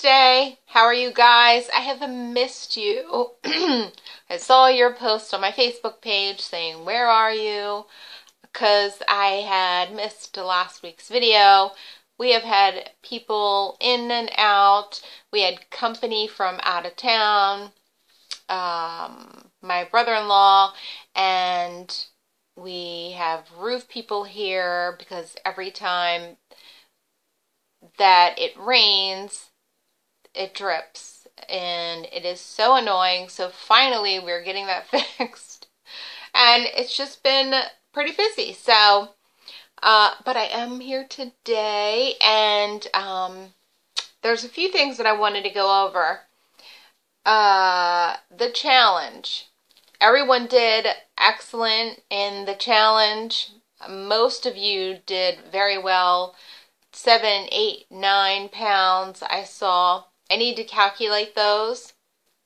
Wednesday. How are you guys? I have missed you. I saw your post on my Facebook page saying, "Where are you?" Because I had missed last week's video. We have had people in and out. We had company from out of town, my brother-in-law, and we have roof people here because every time that it rains, it drips, and it is so annoying. So finally we're getting that fixed, and it's just been pretty busy. So but I am here today, and there's a few things that I wanted to go over. The challenge, everyone did excellent in the challenge. Most of you did very well. 7, 8, 9 pounds I saw. I need to calculate those.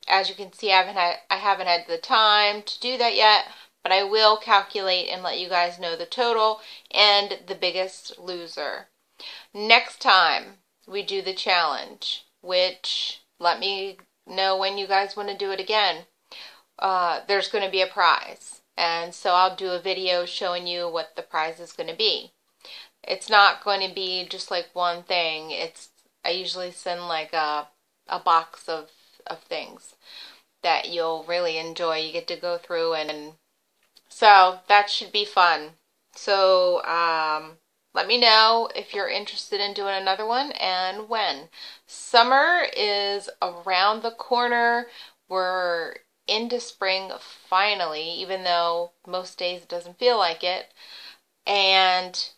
As you can see, I haven't had the time to do that yet, but I will calculate and let you guys know the total and the biggest loser. Next time we do the challenge, which let me know when you guys want to do it again, there's going to be a prize. And so I'll do a video showing you what the prize is going to be. It's not going to be just like one thing. I usually send like a box of things that you'll really enjoy. You get to go through, and so that should be fun. So let me know if you're interested in doing another one and when. Summer is around the corner. We're into spring finally, even though most days it doesn't feel like it. And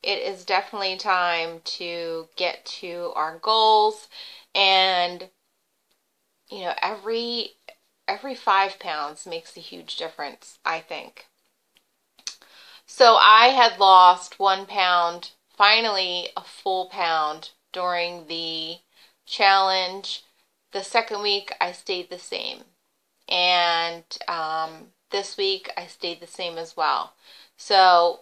it is definitely time to get to our goals, and you know, every 5 pounds makes a huge difference, I think. So I had lost 1 pound, finally a full pound during the challenge. The second week I stayed the same, and this week I stayed the same as well. So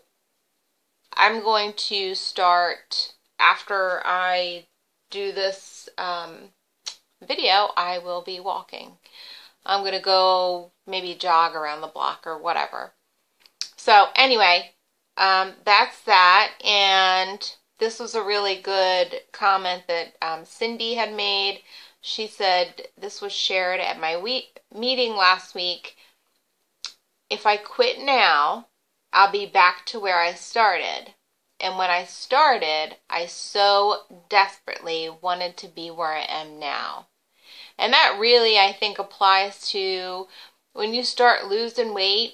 I'm going to start, after I do this video, I will be walking. I'm going to go maybe jog around the block or whatever. So anyway, that's that. And this was a really good comment that Cindy had made. She said this was shared at my meeting last week. If I quit now, I'll be back to where I started. And when I started, I so desperately wanted to be where I am now. And that really, I think, applies to when you start losing weight.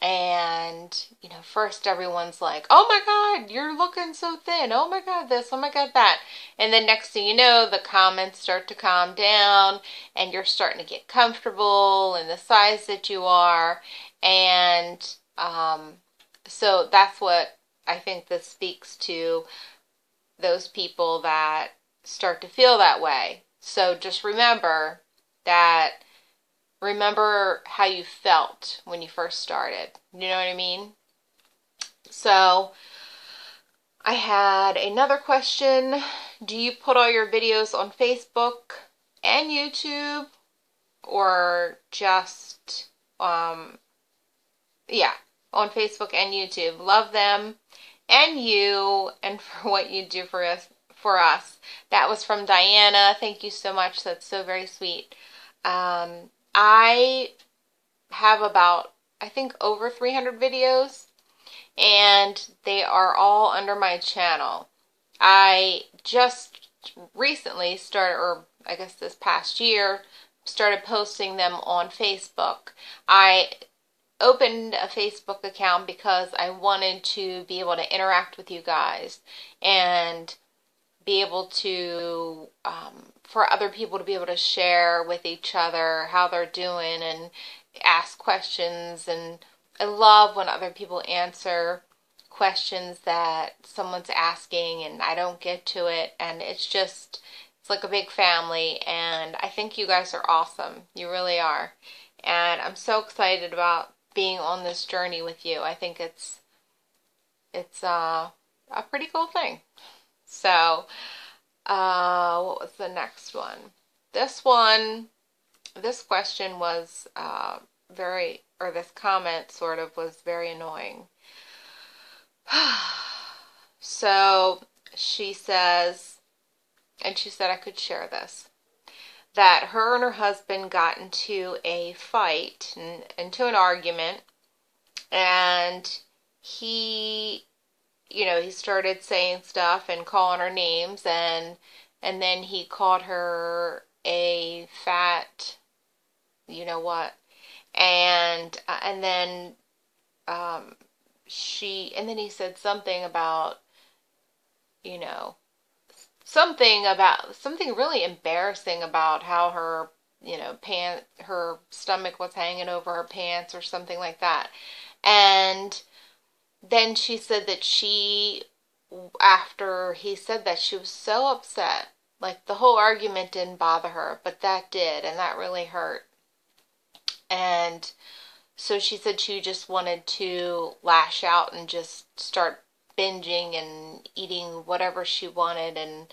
And, you know, first everyone's like, "Oh my God, you're looking so thin. Oh my God, this, oh my God, that." And then next thing you know, the comments start to calm down, and you're starting to get comfortable in the size that you are. And so that's what I think this speaks to, those people that start to feel that way. So just remember how you felt when you first started. You know what I mean? So I had another question. Do you put all your videos on Facebook and YouTube, or just yeah, on Facebook and YouTube? Love them and you, and for what you do for us. That was from Diana. Thank you so much. That's so very sweet. I have about, I think, over 300 videos, and they are all under my channel. I just recently started, or I guess this past year, started posting them on Facebook. I opened a Facebook account because I wanted to be able to interact with you guys and be able to, for other people to be able to share with each other how they're doing and ask questions. And I love when other people answer questions that someone's asking and I don't get to it. And it's like a big family, and I think you guys are awesome. You really are. And I'm so excited about being on this journey with you. I think it's a pretty cool thing. So What was the next one? This one, this question was this comment sort of was very annoying. So she says, and she said I could share this, that her and her husband got into a fight, into an argument, and he, he started saying stuff and calling her names, and then he called her a fat, you know what, and then and then he said something about, you know, something really embarrassing about how her, her stomach was hanging over her pants or something like that. And then she said that after he said that, she was so upset. Like, the whole argument didn't bother her, but that did, and that really hurt. And so she said she just wanted to lash out and just start binging and eating whatever she wanted, and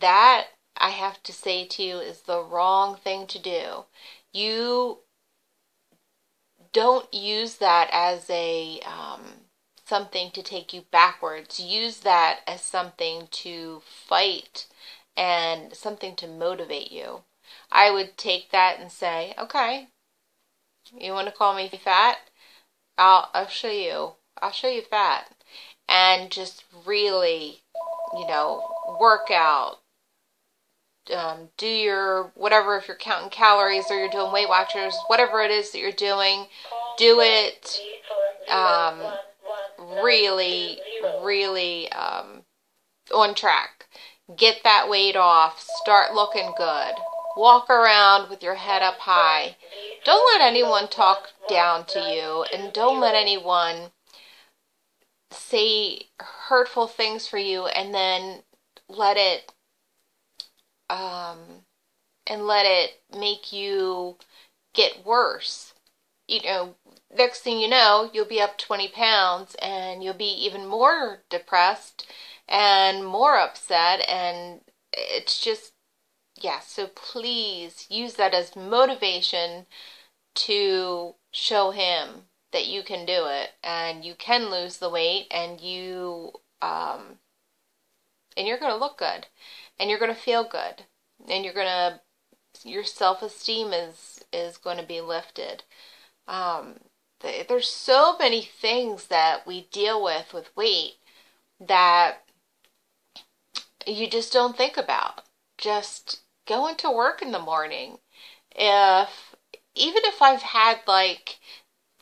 that, I have to say to you, is the wrong thing to do. You don't use that as a something to take you backwards. Use that as something to fight and something to motivate you. I would take that and say, okay, you want to call me fat? I'll show you. I'll show you fat. And just really, work out. Do your whatever, if you're counting calories or you're doing Weight Watchers, whatever it is that you're doing, do it really, really on track. Get that weight off. Start looking good. Walk around with your head up high. Don't let anyone talk down to you, and don't let anyone say hurtful things for you and then let it make you get worse. Next thing you know, you'll be up 20 pounds and you'll be even more depressed and more upset, and it's just, yeah, so please use that as motivation to show him that you can do it and you can lose the weight, and you're going to look good and you're going to feel good, and your self-esteem is going to be lifted. There's so many things that we deal with weight that you just don't think about. Just going to work in the morning. Even if I've had, like,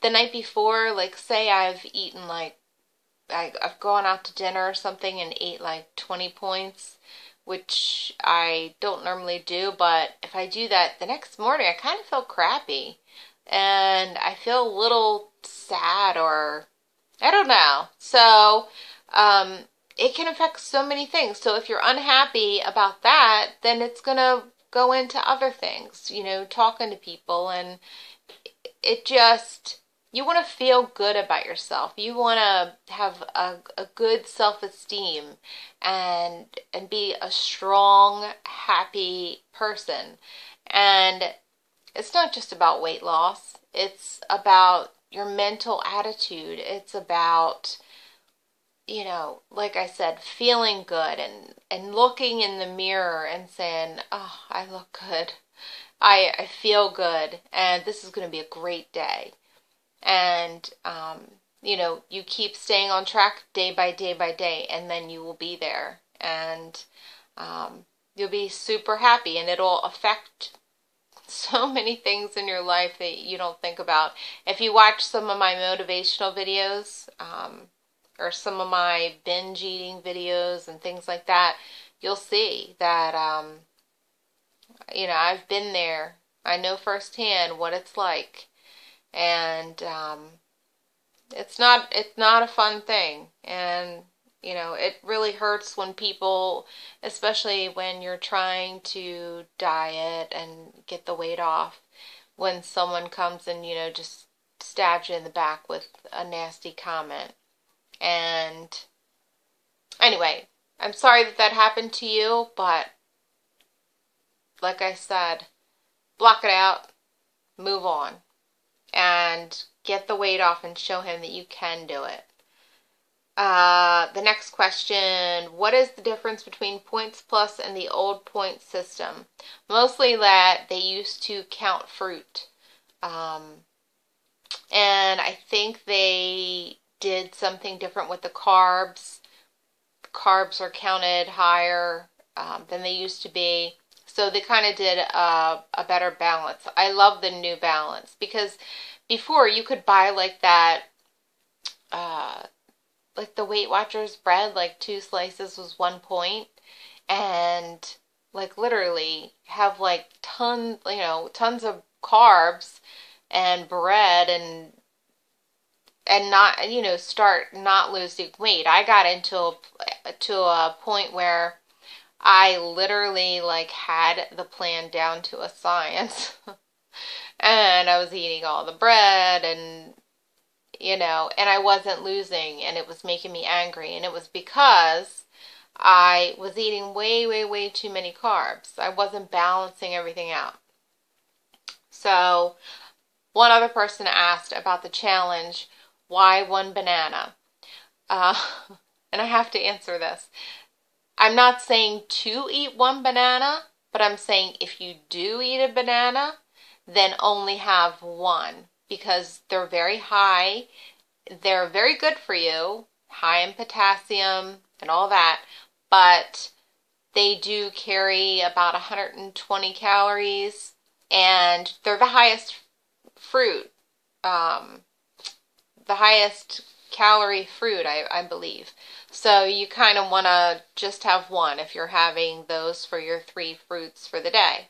the night before, like, say I've eaten, like, I've gone out to dinner or something and ate like 20 points, which I don't normally do, but if I do that the next morning, I kind of feel crappy and I feel a little sad, or I don't know. So, it can affect so many things. So if you're unhappy about that, then it's going to go into other things, talking to people, and it just, you want to feel good about yourself. You want to have a good self-esteem and be a strong, happy person. And it's not just about weight loss. It's about your mental attitude. It's about, like I said, feeling good and looking in the mirror and saying, oh, I look good. I feel good, and this is going to be a great day. And, you keep staying on track day by day by day, and then you will be there, and you'll be super happy, and it'll affect so many things in your life that you don't think about. If you watch some of my motivational videos, or some of my binge eating videos and things like that, you'll see that, I've been there. I know firsthand what it's like. And it's not a fun thing, and it really hurts when people, especially when you're trying to diet and get the weight off, when someone comes and just stabs you in the back with a nasty comment. And anyway, I'm sorry that that happened to you, but like I said, block it out, move on, and get the weight off and show him that you can do it. The next question, what is the difference between Points Plus and the old point system? Mostly that they used to count fruit. And I think they did something different with the carbs. Carbs are counted higher than they used to be. So they kind of did a better balance. I love the new balance because before you could buy like that, like the Weight Watchers bread, like 2 slices was 1 point, and like literally have like tons of carbs and bread and not, start not losing weight. I got to a point where I literally like had the plan down to a science. And I was eating all the bread and and I wasn't losing, and it was making me angry, and it was because I was eating way, way, way too many carbs. I wasn't balancing everything out. So one other person asked about the challenge, why 1 banana? And I have to answer this. I'm not saying to eat 1 banana, but I'm saying if you do eat a banana, then only have 1, because they're very high. They're very good for you, high in potassium and all that, but they do carry about 120 calories, and they're the highest fruit, the highest calorie fruit, I believe. So you kind of want to just have 1 if you're having those for your 3 fruits for the day.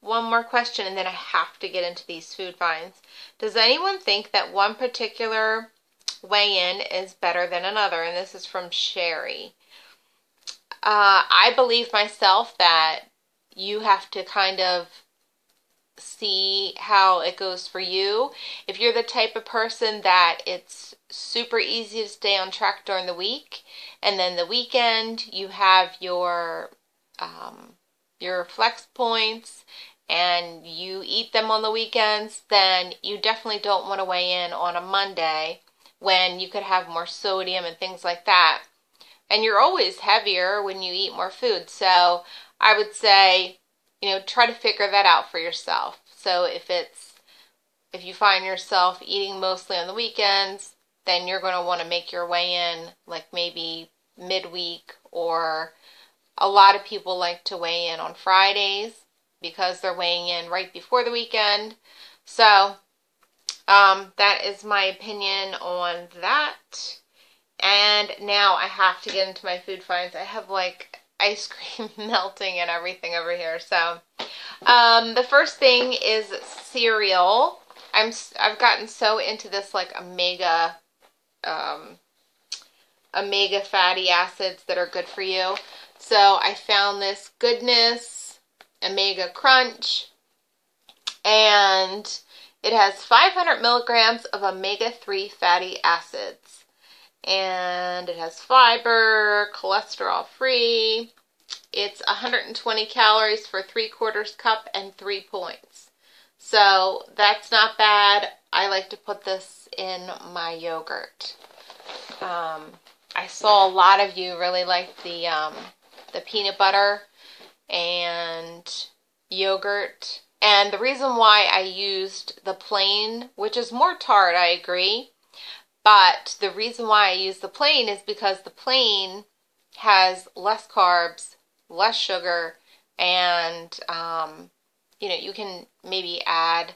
One more question, and then I have to get into these food finds. Does anyone think that one particular weigh-in is better than another? And this is from Sherry. I believe myself that you have to kind of see how it goes for you. If you're the type of person that it's super easy to stay on track during the week, and then the weekend you have your flex points and you eat them on the weekends, then you definitely don't want to weigh in on a Monday when you could have more sodium and things like that. And you're always heavier when you eat more food. So I would say, try to figure that out for yourself. So if you find yourself eating mostly on the weekends, then you're going to want to make your weigh-in like maybe midweek, or a lot of people like to weigh in on Fridays because they're weighing in right before the weekend. So that is my opinion on that. And now I have to get into my food finds. I have like ice cream melting and everything over here. So the first thing is cereal. I've gotten so into this like omega fatty acids that are good for you. So I found this Goodness Omega Crunch, and it has 500 milligrams of omega-3 fatty acids, and it has fiber, cholesterol free. It's 120 calories for 3/4 cup and 3 points. So that's not bad. I like to put this in my yogurt. I saw a lot of you really like the peanut butter and yogurt. And the reason why I used the plain, which is more tart, I agree, but the reason why I use the plain is because the plain has less carbs, less sugar, and you can maybe add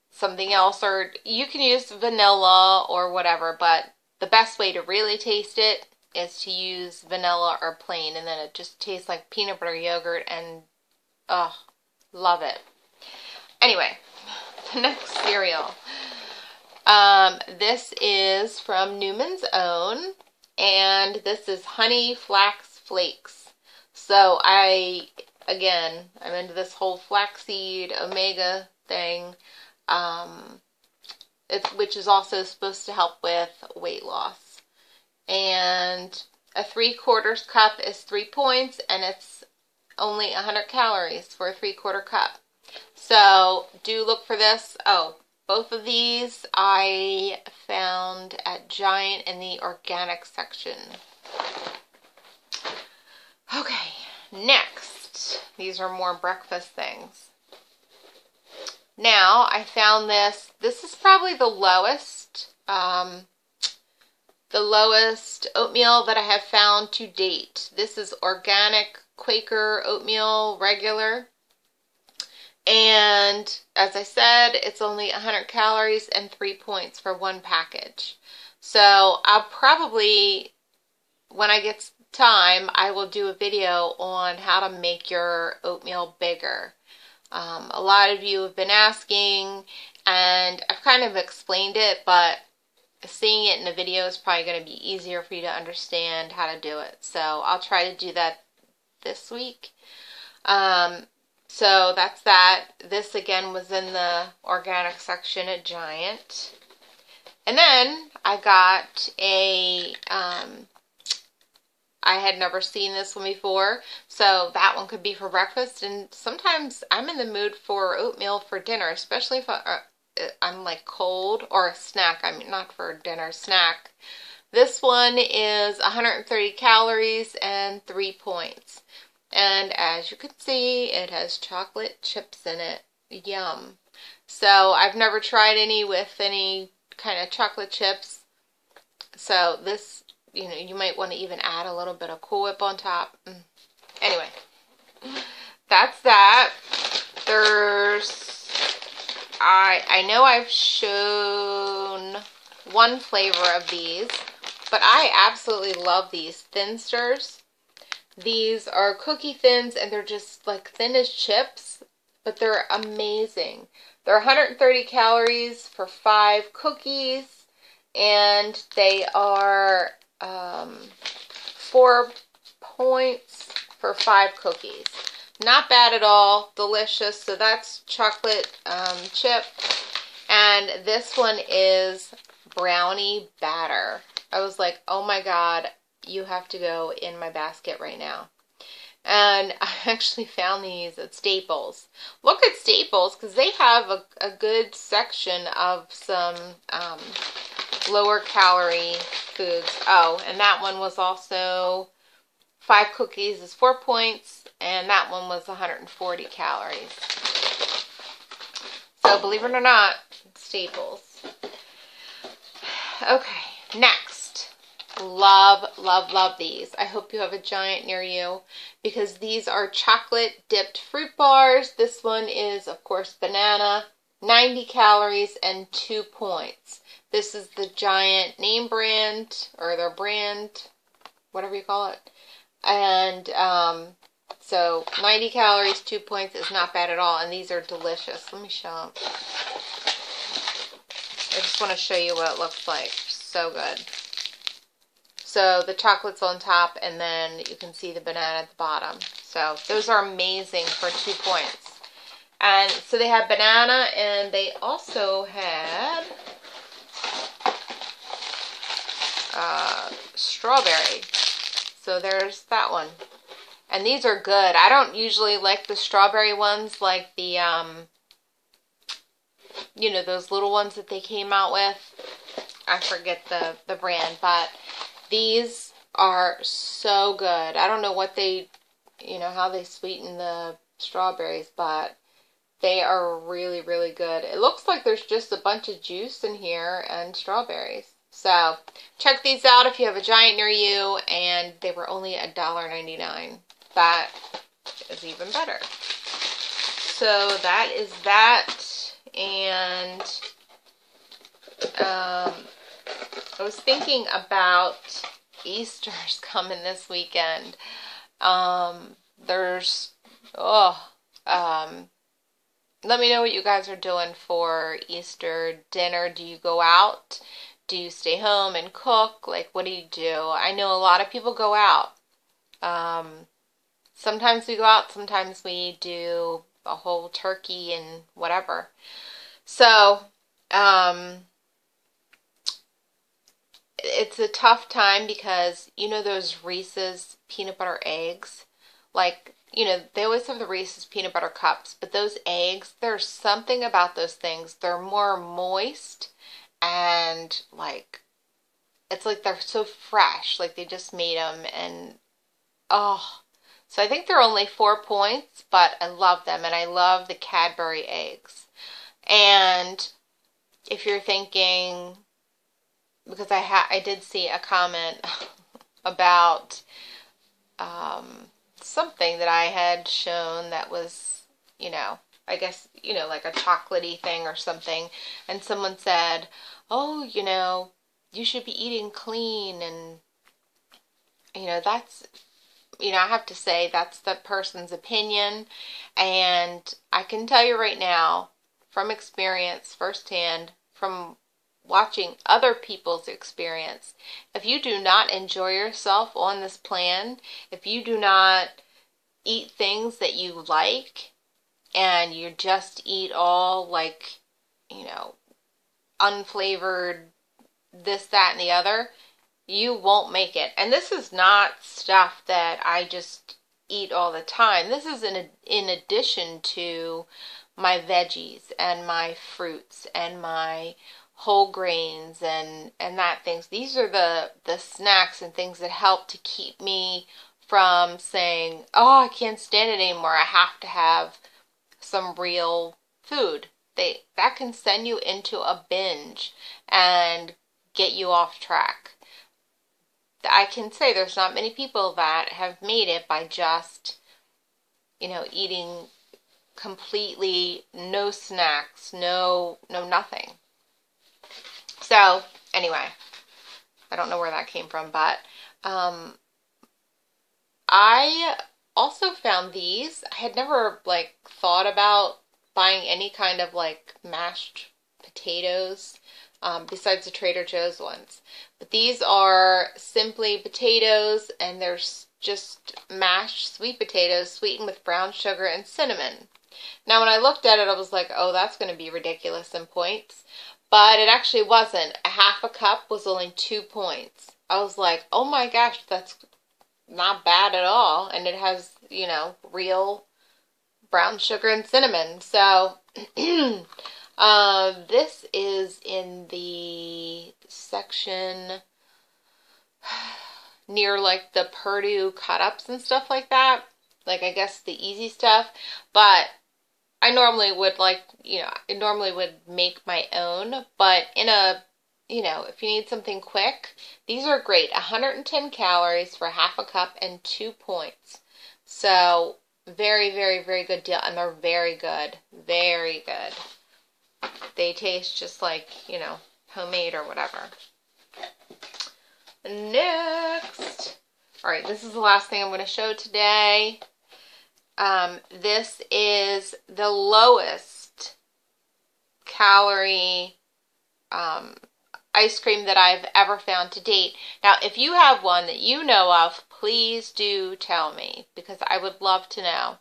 something else, or you can use vanilla or whatever, but the best way to really taste it is to use vanilla or plain, and then it just tastes like peanut butter yogurt, and love it. Anyway, the next cereal. This is from Newman's Own, and this is Honey Flax Flakes. So I'm into this whole flaxseed omega thing. which is also supposed to help with weight loss. And a 3/4 cup is 3 points, and it's only 100 calories for a 3/4 cup. So do look for this. Oh, both of these I found at Giant in the organic section. Okay, next. These are more breakfast things. Now, I found this. This is probably the lowest oatmeal that I have found to date. This is organic Quaker oatmeal regular. And as I said, it's only 100 calories and 3 points for one package. So I'll probably, when I get time, I will do a video on how to make your oatmeal bigger. A lot of you have been asking, and I've kind of explained it, but seeing it in a video is probably going to be easier for you to understand how to do it. So I'll try to do that this week. So that's that. This again was in the organic section at Giant. And then I got a, I had never seen this one before, so that one could be for breakfast. And sometimes I'm in the mood for oatmeal for dinner, especially if I'm like cold, or a snack. I mean, not for dinner, snack. This one is 130 calories and 3 points. And as you can see, it has chocolate chips in it. Yum. So I've never tried any with any kind of chocolate chips. So this, you know, you might want to even add a little bit of Cool Whip on top. Anyway, that's that. There's, I know I've shown one flavor of these, but I absolutely love these Thinsters. These are cookie thins, and they're just like thin as chips, but they're amazing. They're 130 calories for 5 cookies, and they are 4 points for 5 cookies. Not bad at all. Delicious. So that's chocolate chip, and this one is brownie batter. I was like, oh my god, you have to go in my basket right now. And I actually found these at Staples. Look at Staples, because they have a good section of some lower calorie foods. Oh, and that one was also 5 cookies is 4 points, and that one was 140 calories. So believe it or not, Staples. Okay, next. Love, love, love these. I hope you have a Giant near you, because these are chocolate dipped fruit bars. This one is, of course, banana, 90 calories and 2 points. This is the Giant name brand, or their brand, whatever you call it. And so 90 calories, 2 points is not bad at all, and these are delicious. Let me show them. I just want to show you what it looks like. So good. So the chocolate's on top, and then you can see the banana at the bottom. So those are amazing for 2 points. And so they had banana, and they also had strawberry. So there's that one. And these are good. I don't usually like the strawberry ones, like the, you know, those little ones that they came out with. I forget the brand, but these are so good. I don't know what they, you know, how they sweeten the strawberries, but they are really, really good. It looks like there's just a bunch of juice in here and strawberries. So check these out if you have a Giant near you, and they were only $1.99. That is even better. So that is that, and I was thinking about Easter's coming this weekend. There's, let me know what you guys are doing for Easter dinner. Do you go out? Do you stay home and cook? Like, what do you do? I know a lot of people go out. Sometimes we go out, sometimes we do a whole turkey and whatever. So, it's a tough time because, you know, those Reese's peanut butter eggs? Like, you know, they always have the Reese's peanut butter cups, but those eggs, there's something about those things. They're more moist and like, it's like they're so fresh, like they just made them and oh. So I think they're only 4 points, but I love them and I love the Cadbury eggs. And if you're thinking, because I did see a comment about something that I had shown that was, you know, I guess, you know, like a chocolatey thing or something, and someone said, "Oh, you know, you should be eating clean," and you know, that's, you know, I have to say that's the person's opinion, and I can tell you right now, from experience, firsthand, from watching other people's experience, if you do not enjoy yourself on this plan, if you do not eat things that you like, and you just eat all like, you know, unflavored this, that, and the other, you won't make it. And this is not stuff that I just eat all the time. This is in addition to my veggies and my fruits and my whole grains and that things. These are the snacks and things that help to keep me from saying, "Oh, I can't stand it anymore. I have to have some real food." That can send you into a binge and get you off track. I can say there's not many people that have made it by just, you know, eating completely no snacks, no nothing. So, anyway, I don't know where that came from, but I also found these. I had never like thought about buying any kind of like mashed potatoes besides the Trader Joe's ones. But these are simply potatoes, and they're just mashed sweet potatoes sweetened with brown sugar and cinnamon. Now, when I looked at it, I was like, oh, that's going to be ridiculous in points. But it actually wasn't. A half a cup was only 2 points. I was like, oh my gosh, that's not bad at all. And it has, you know, real brown sugar and cinnamon. So, this is in the section near like the Purdue cut-ups and stuff like that. Like, I guess the easy stuff. But I normally would like, you know, I normally would make my own. But in a, you know, if you need something quick, these are great. 110 calories for half a cup and 2 points. So, very, very, very good deal. And they're very good. Very good. They taste just like, you know, homemade or whatever. Next. Alright, this is the last thing I'm going to show today. This is the lowest calorie ice cream that I've ever found to date. Now, if you have one that you know of, please do tell me, because I would love to know.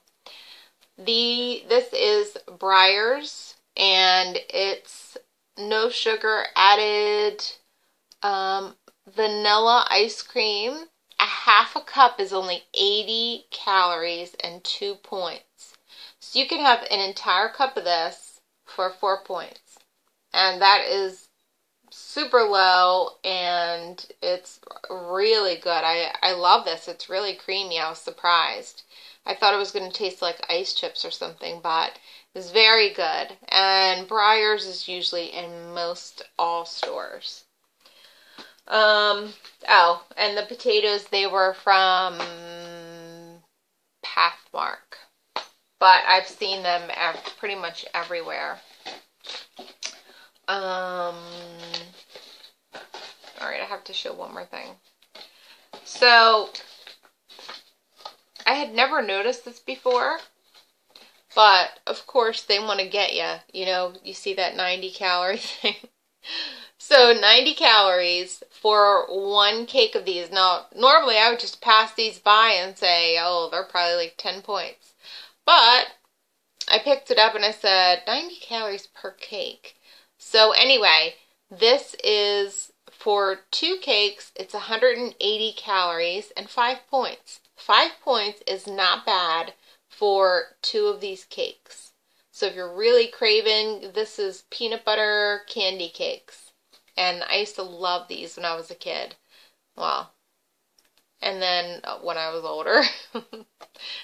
This is Breyers, and it's no sugar added vanilla ice cream. A half a cup is only 80 calories and 2 points. So you can have an entire cup of this for 4 points. And that is super low, and it's really good. I love this. It's really creamy. I was surprised. I thought it was going to taste like ice chips or something, but it's very good. And Breyers is usually in most all stores. Oh, and the potatoes, they were from Pathmark, but I've seen them pretty much everywhere. Alright, I have to show one more thing. So, I had never noticed this before, but of course they want to get you. You know, you see that 90 calorie thing. So 90 calories for one cake of these. Now, normally I would just pass these by and say, oh, they're probably like 10 points. But I picked it up and I said, 90 calories per cake. So anyway, this is for 2 cakes, it's 180 calories and 5 points. 5 points is not bad for 2 of these cakes. So if you're really craving, this is peanut butter candy cakes. And I used to love these when I was a kid. Well, and then when I was older. And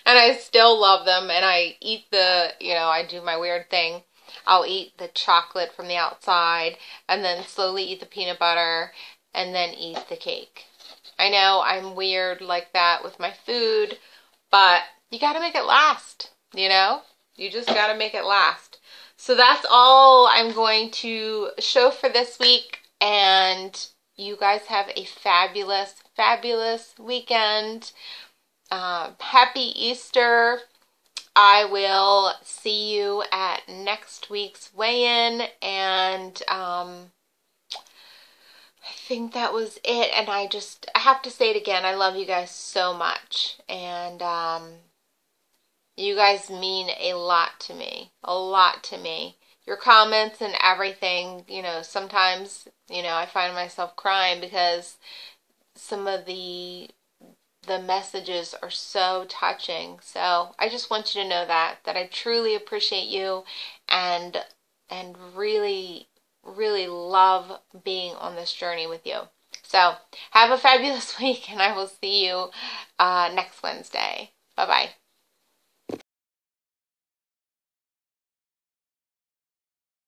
I still love them, and I eat I do my weird thing. I'll eat the chocolate from the outside, and then slowly eat the peanut butter, and then eat the cake. I know I'm weird like that with my food, but you gotta make it last, you know? You just gotta make it last. So that's all I'm going to show for this week, and you guys have a fabulous, fabulous weekend. Happy Easter. I will see you at next week's weigh-in, and I think that was it. And I have to say it again, I love you guys so much, and you guys mean a lot to me, Your comments and everything, sometimes, I find myself crying because some of the messages are so touching. So I just want you to know that I truly appreciate you, and really, really love being on this journey with you. So have a fabulous week, and I will see you next Wednesday. Bye-bye.